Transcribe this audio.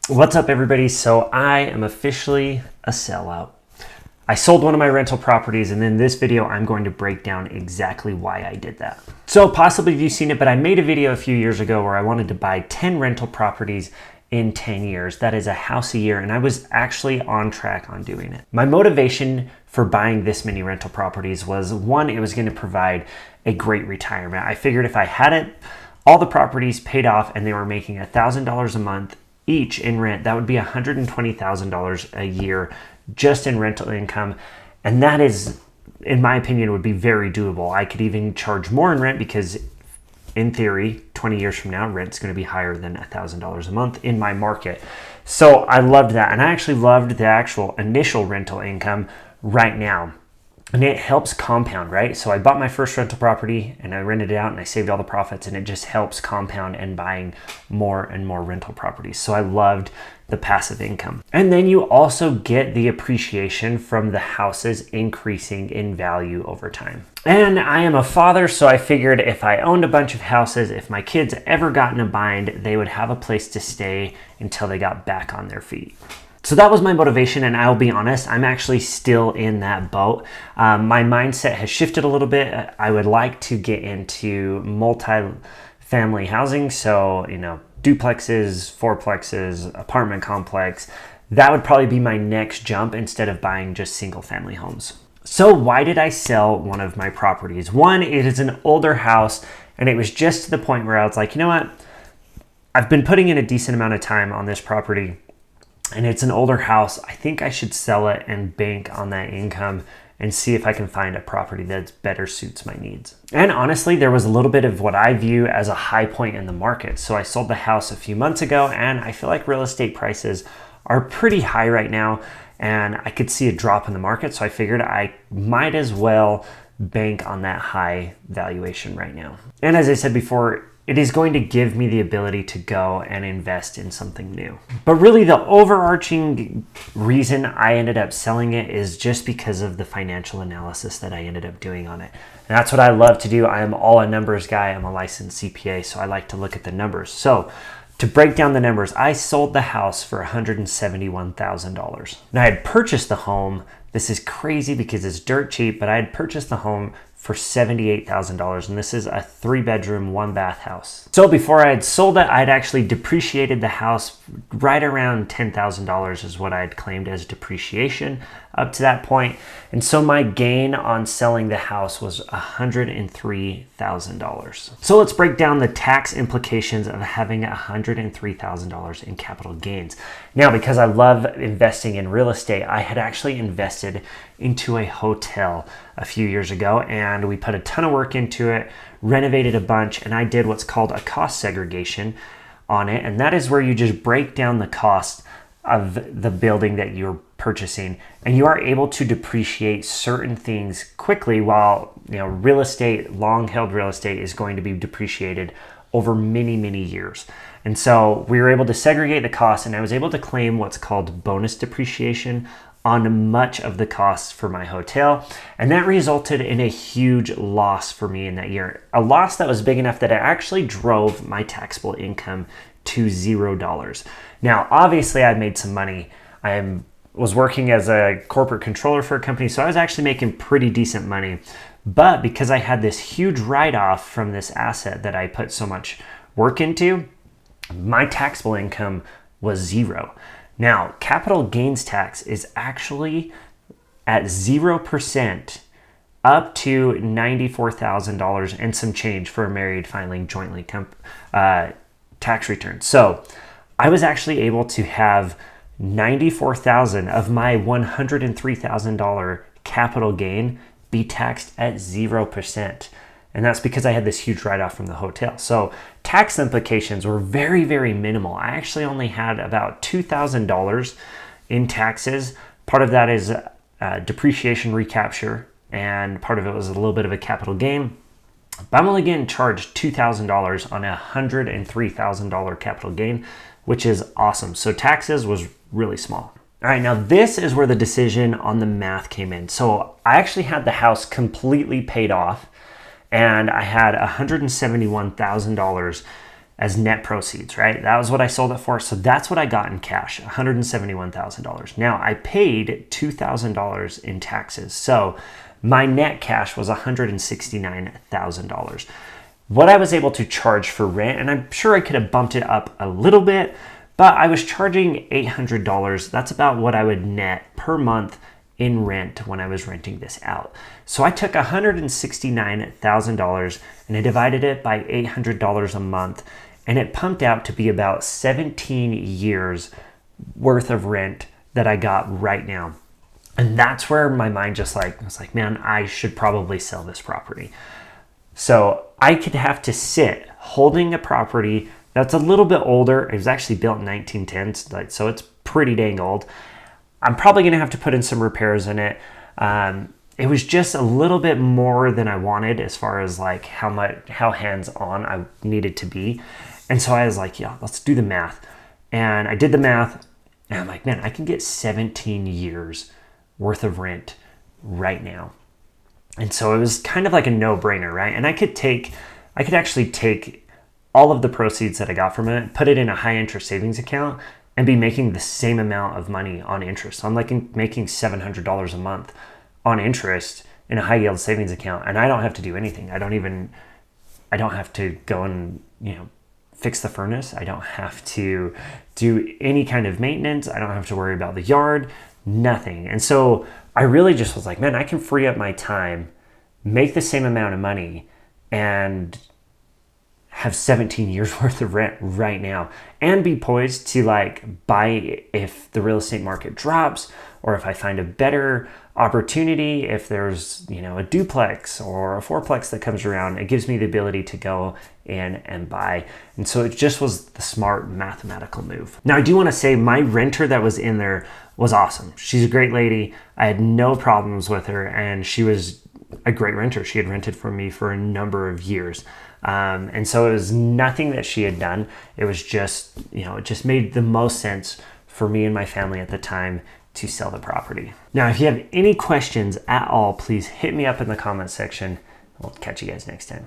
What's up, everybody? So I am officially a sellout. I sold one of my rental properties, and in this video I'm going to break down exactly why I did that. So possibly you've seen it, but I made a video a few years ago where I wanted to buy 10 rental properties in 10 years. That is a house a year, and I was actually on track on doing it. My motivation for buying this many rental properties was, one, it was going to provide a great retirement. I figured if I had it, all the properties paid off and they were making $1,000 a month each in rent, that would be $120,000 a year just in rental income. And that is, in my opinion, would be very doable. I could even charge more in rent because in theory, 20 years from now, rent's going to be higher than $1,000 a month in my market. So I loved that. And I actually loved the actual initial rental income right now. And it helps compound, right? So I bought my first rental property and I rented it out and I saved all the profits, and it just helps compound and buying more and more rental properties. So I loved the passive income. And then you also get the appreciation from the houses increasing in value over time. And I am a father, so I figured if I owned a bunch of houses, if my kids ever got in a bind, they would have a place to stay until they got back on their feet. So that was my motivation, and I'll be honest, I'm actually still in that boat. My mindset has shifted a little bit. I would like to get into multi-family housing, so duplexes, fourplexes, apartment complex. That would probably be my next jump instead of buying just single-family homes. So why did I sell one of my properties? One, it is an older house, and it was just to the point where I was like, you know what? I've been putting in a decent amount of time on this property, and it's an older house. I think I should sell it and bank on that income and see if I can find a property that better suits my needs. And honestly, there was a little bit of what I view as a high point in the market. So I sold the house a few months ago, and I feel like real estate prices are pretty high right now, and I could see a drop in the market. So I figured I might as well bank on that high valuation right now. And as I said before, it is going to give me the ability to go and invest in something new. But really the overarching reason I ended up selling it is just because of the financial analysis that I ended up doing on it. And that's what I love to do. I am all a numbers guy. I'm a licensed CPA, so I like to look at the numbers. So to break down the numbers, I sold the house for $171,000. Now I had purchased the home. This is crazy because it's dirt cheap, but I had purchased the home for $78,000, and this is a 3-bedroom, 1-bath house. So before I had sold it, I had actually depreciated the house right around $10,000 is what I had claimed as depreciation up to that point. And so my gain on selling the house was $103,000. So let's break down the tax implications of having $103,000 in capital gains. Now, because I love investing in real estate, I had actually invested into a hotel a few years ago, and we put a ton of work into it, renovated a bunch, and I did what's called a cost segregation on it. And that is where you just break down the cost of the building that you're purchasing, and you are able to depreciate certain things quickly, while real estate, long-held real estate, is going to be depreciated over many years. And so we were able to segregate the costs, and I was able to claim what's called bonus depreciation on much of the costs for my hotel. And that resulted in a huge loss for me in that year. A loss that was big enough that it actually drove my taxable income to $0. Now, obviously I made some money. I was working as a corporate controller for a company, so I was actually making pretty decent money. But because I had this huge write-off from this asset that I put so much work into, my taxable income was $0. Now, capital gains tax is actually at 0% up to $94,000 and some change for a married filing jointly tax return. So I was actually able to have $94,000 of my $103,000 capital gain be taxed at 0%. And that's because I had this huge write-off from the hotel. So tax implications were very minimal. I actually only had about $2,000 in taxes. Part of that is depreciation recapture, and part of it was a little bit of a capital gain. But I'm only getting charged $2,000 on a $103,000 capital gain, which is awesome. So taxes was really small. All right, now this is where the decision on the math came in. So I actually had the house completely paid off, and I had $171,000 as net proceeds, right? That was what I sold it for. So that's what I got in cash, $171,000. Now I paid $2,000 in taxes. So my net cash was $169,000. What I was able to charge for rent, and I'm sure I could have bumped it up a little bit, but I was charging $800. That's about what I would net per month in rent when I was renting this out. So I took $169,000 and I divided it by $800 a month, and it pumped out to be about 17 years worth of rent that I got right now. And that's where my mind just like, I was like, man, I should probably sell this property. So I could have to sit holding a property that's a little bit older. It was actually built in 1910s, so it's pretty dang old. I'm probably gonna have to put in some repairs in it. It was just a little bit more than I wanted as far as like how hands-on I needed to be. And so I was like, yeah, let's do the math. And I did the math and I'm like, man, I can get 17 years worth of rent right now. And so it was kind of like a no-brainer, right? And I could actually take all of the proceeds that I got from it, put it in a high interest savings account, and be making the same amount of money on interest. So I'm like making $700 a month on interest in a high yield savings account, and I don't have to do anything. I don't have to go and, fix the furnace. I don't have to do any kind of maintenance. I don't have to worry about the yard, nothing. And so I really just was like, man, I can free up my time, make the same amount of money, and have 17 years worth of rent right now, and be poised to like buy if the real estate market drops, or if I find a better opportunity, if there's, a duplex or a fourplex that comes around, it gives me the ability to go in and buy. And so it just was the smart mathematical move. Now I do want to say my renter that was in there was awesome. She's a great lady. I had no problems with her, and she was a great renter. She had rented from me for a number of years. And so it was nothing that she had done. It was just, it just made the most sense for me and my family at the time to sell the property. Now, if you have any questions at all, please hit me up in the comment section. We'll catch you guys next time.